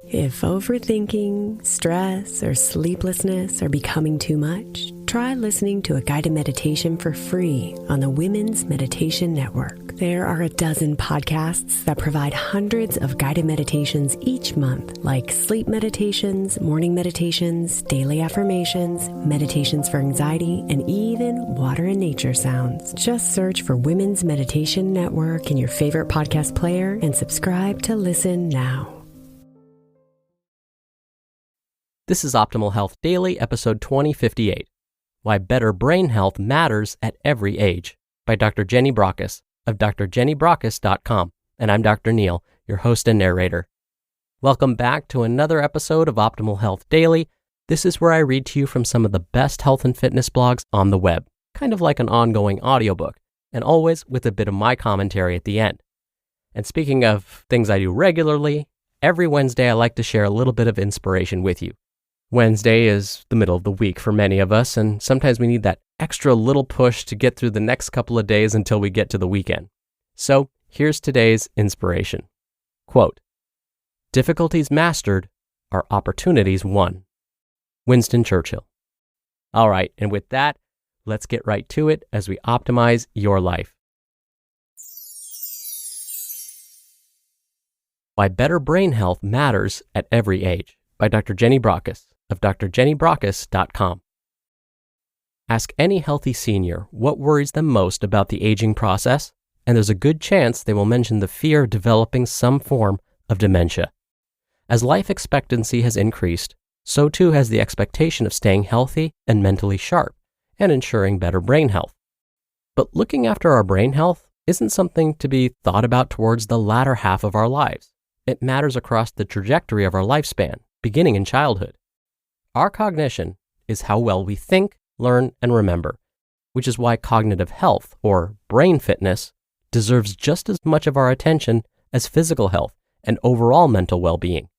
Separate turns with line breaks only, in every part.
If overthinking, stress, or sleeplessness are becoming too much, try listening to a guided meditation for free on the Women's Meditation Network. There are a dozen podcasts that provide hundreds of guided meditations each month, like sleep meditations, morning meditations, daily affirmations, meditations for anxiety, and even water and nature sounds. Just search for Women's Meditation Network in your favorite podcast player and subscribe to listen now.
This is Optimal Health Daily, episode 2058, Why Better Brain Health Matters at Every Age, by Dr. Jenny Brockis of drjennybrockis.com. And I'm Dr. Neil, your host and narrator. Welcome back to another episode of Optimal Health Daily. This is where I read to you from some of the best health and fitness blogs on the web, kind of like an ongoing audiobook, and always with a bit of my commentary at the end. And speaking of things I do regularly, every Wednesday I like to share a little bit of inspiration with you. Wednesday is the middle of the week for many of us, and sometimes we need that extra little push to get through the next couple of days until we get to the weekend. So here's today's inspiration. Quote, "Difficulties mastered are opportunities won." Winston Churchill. All right, and with that, let's get right to it as we optimize your life. Why Better Brain Health Matters at Every Age, by Dr. Jenny Brockis of drjennybrockis.com. Ask any healthy senior what worries them most about the aging process, and there's a good chance they will mention the fear of developing some form of dementia. As life expectancy has increased, so too has the expectation of staying healthy and mentally sharp, and ensuring better brain health. But looking after our brain health isn't something to be thought about towards the latter half of our lives. It matters across the trajectory of our lifespan, beginning in childhood. Our cognition is how well we think, learn, and remember, which is why cognitive health, or brain fitness, deserves just as much of our attention as physical health and overall mental well-being.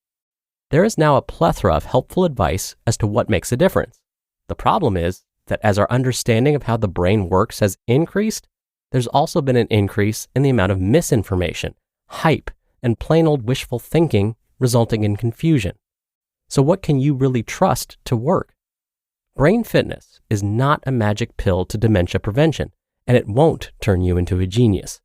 There is now a plethora of helpful advice as to what makes a difference. The problem is that as our understanding of how the brain works has increased, there's also been an increase in the amount of misinformation, hype, and plain old wishful thinking, resulting in confusion. So what can you really trust to work? Brain fitness is not a magic pill to dementia prevention, and it won't turn you into a genius.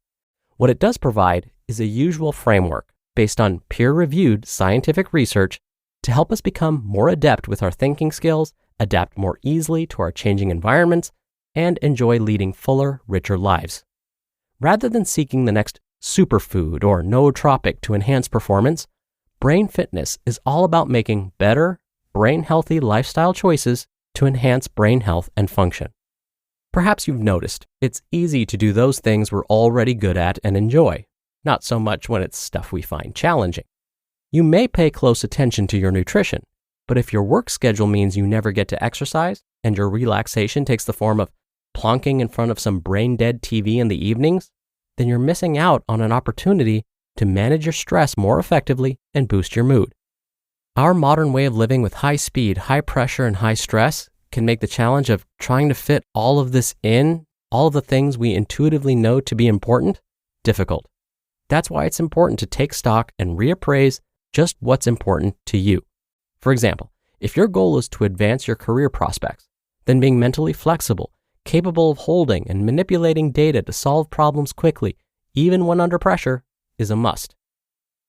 What it does provide is a usual framework based on peer-reviewed scientific research to help us become more adept with our thinking skills, adapt more easily to our changing environments, and enjoy leading fuller, richer lives. Rather than seeking the next superfood or nootropic to enhance performance, brain fitness is all about making better, brain-healthy lifestyle choices to enhance brain health and function. Perhaps you've noticed it's easy to do those things we're already good at and enjoy, not so much when it's stuff we find challenging. You may pay close attention to your nutrition, but if your work schedule means you never get to exercise and your relaxation takes the form of plonking in front of some brain-dead TV in the evenings, then you're missing out on an opportunity to manage your stress more effectively and boost your mood. Our modern way of living with high speed, high pressure, and high stress can make the challenge of trying to fit all of this in, all of the things we intuitively know to be important, difficult. That's why it's important to take stock and reappraise just what's important to you. For example, if your goal is to advance your career prospects, then being mentally flexible, capable of holding and manipulating data to solve problems quickly, even when under pressure, is a must.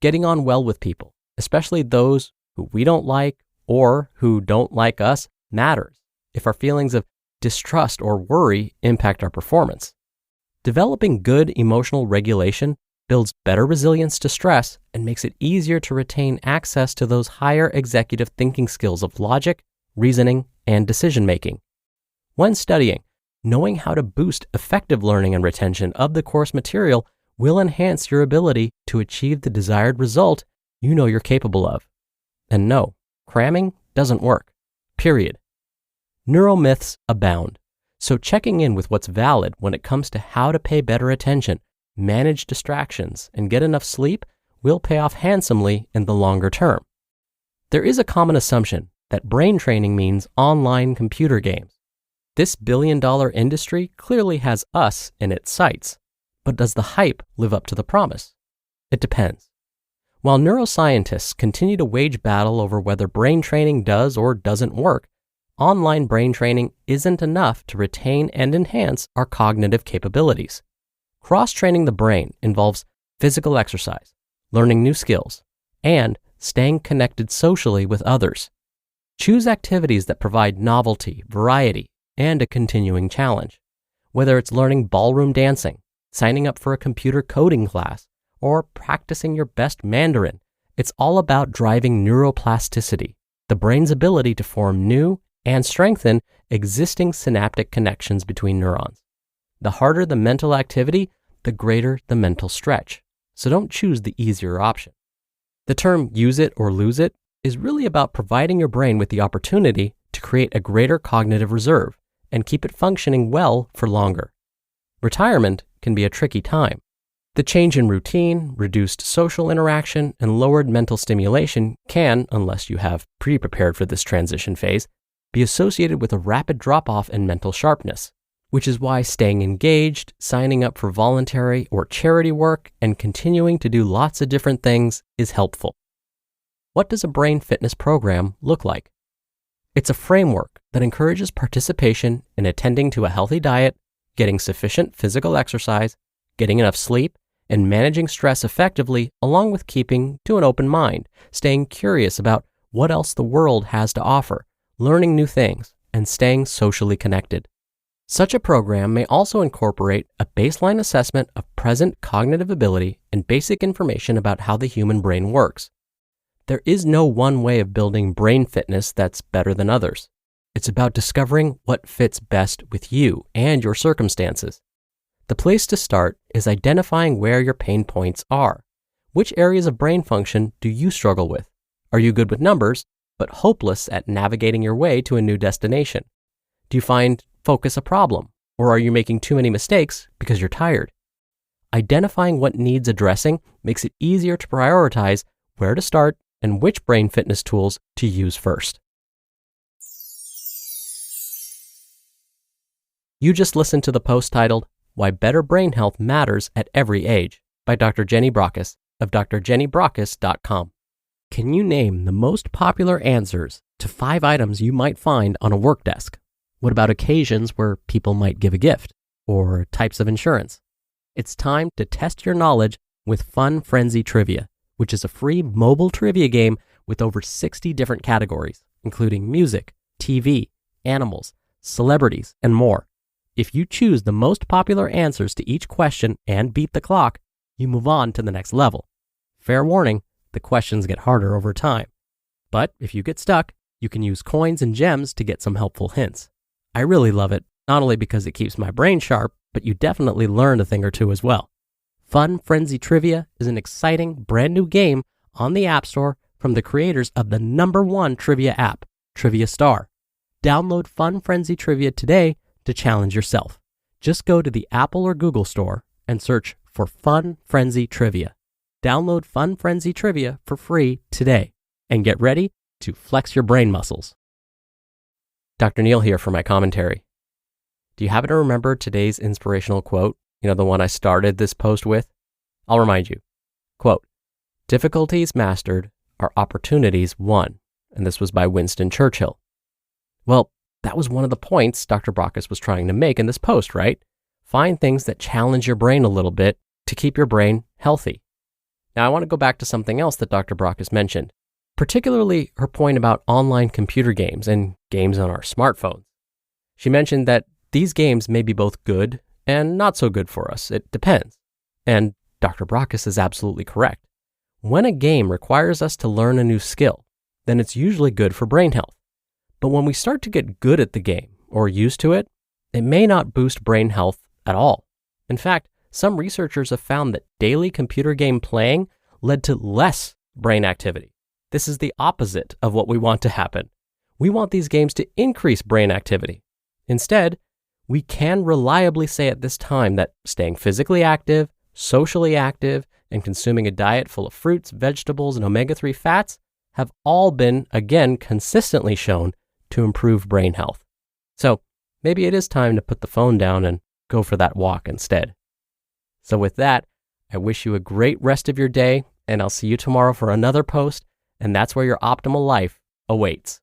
Getting on well with people, especially those who we don't like or who don't like us, matters if our feelings of distrust or worry impact our performance. Developing good emotional regulation builds better resilience to stress and makes it easier to retain access to those higher executive thinking skills of logic, reasoning, and decision-making. When studying, knowing how to boost effective learning and retention of the course material will enhance your ability to achieve the desired result you know you're capable of. And no, cramming doesn't work. Period. Neuromyths abound, so checking in with what's valid when it comes to how to pay better attention, manage distractions, and get enough sleep will pay off handsomely in the longer term. There is a common assumption that brain training means online computer games. This billion-dollar industry clearly has us in its sights. But does the hype live up to the promise? It depends. While neuroscientists continue to wage battle over whether brain training does or doesn't work, online brain training isn't enough to retain and enhance our cognitive capabilities. Cross-training the brain involves physical exercise, learning new skills, and staying connected socially with others. Choose activities that provide novelty, variety, and a continuing challenge. Whether it's learning ballroom dancing, signing up for a computer coding class, or practicing your best Mandarin, it's all about driving neuroplasticity, the brain's ability to form new and strengthen existing synaptic connections between neurons. The harder the mental activity, the greater the mental stretch. So don't choose the easier option. The term use it or lose it is really about providing your brain with the opportunity to create a greater cognitive reserve and keep it functioning well for longer. Retirement can be a tricky time. The change in routine, reduced social interaction, and lowered mental stimulation can, unless you have pre-prepared for this transition phase, be associated with a rapid drop-off in mental sharpness, which is why staying engaged, signing up for voluntary or charity work, and continuing to do lots of different things is helpful. What does a brain fitness program look like? It's a framework that encourages participation in attending to a healthy diet, getting sufficient physical exercise, getting enough sleep, and managing stress effectively, along with keeping to an open mind, staying curious about what else the world has to offer, learning new things, and staying socially connected. Such a program may also incorporate a baseline assessment of present cognitive ability and basic information about how the human brain works. There is no one way of building brain fitness that's better than others. It's about discovering what fits best with you and your circumstances. The place to start is identifying where your pain points are. Which areas of brain function do you struggle with? Are you good with numbers, but hopeless at navigating your way to a new destination? Do you find focus a problem, or are you making too many mistakes because you're tired? Identifying what needs addressing makes it easier to prioritize where to start and which brain fitness tools to use first. You just listened to the post titled, Why Better Brain Health Matters at Every Age by Dr. Jenny Brockis of drjennybrockis.com. Can you name the most popular answers to 5 items you might find on a work desk? What about occasions where people might give a gift or types of insurance? It's time to test your knowledge with Fun Frenzy Trivia, which is a free mobile trivia game with over 60 different categories, including music, TV, animals, celebrities, and more. If you choose the most popular answers to each question and beat the clock, you move on to the next level. Fair warning, the questions get harder over time. But if you get stuck, you can use coins and gems to get some helpful hints. I really love it, not only because it keeps my brain sharp, but you definitely learn a thing or two as well. Fun Frenzy Trivia is an exciting brand new game on the App Store from the creators of the #1 trivia app, Trivia Star. Download Fun Frenzy Trivia today to challenge yourself. Just go to the Apple or Google Store and search for Fun Frenzy Trivia. Download Fun Frenzy Trivia for free today and get ready to flex your brain muscles. Dr. Neil here for my commentary. Do you happen to remember today's inspirational quote? You know, the one I started this post with? I'll remind you. Quote, "Difficulties mastered are opportunities won." And this was by Winston Churchill. Well, that was one of the points Dr. Brockis was trying to make in this post, right? Find things that challenge your brain a little bit to keep your brain healthy. Now, I want to go back to something else that Dr. Brockis mentioned, particularly her point about online computer games and games on our smartphones. She mentioned that these games may be both good and not so good for us. It depends. And Dr. Brockis is absolutely correct. When a game requires us to learn a new skill, then it's usually good for brain health. But when we start to get good at the game or used to it, it may not boost brain health at all. In fact, some researchers have found that daily computer game playing led to less brain activity. This is the opposite of what we want to happen. We want these games to increase brain activity. Instead, we can reliably say at this time that staying physically active, socially active, and consuming a diet full of fruits, vegetables, and omega-3 fats have all been, again, consistently shown to improve brain health. So maybe it is time to put the phone down and go for that walk instead. So with that, I wish you a great rest of your day and I'll see you tomorrow for another post, and that's where your optimal life awaits.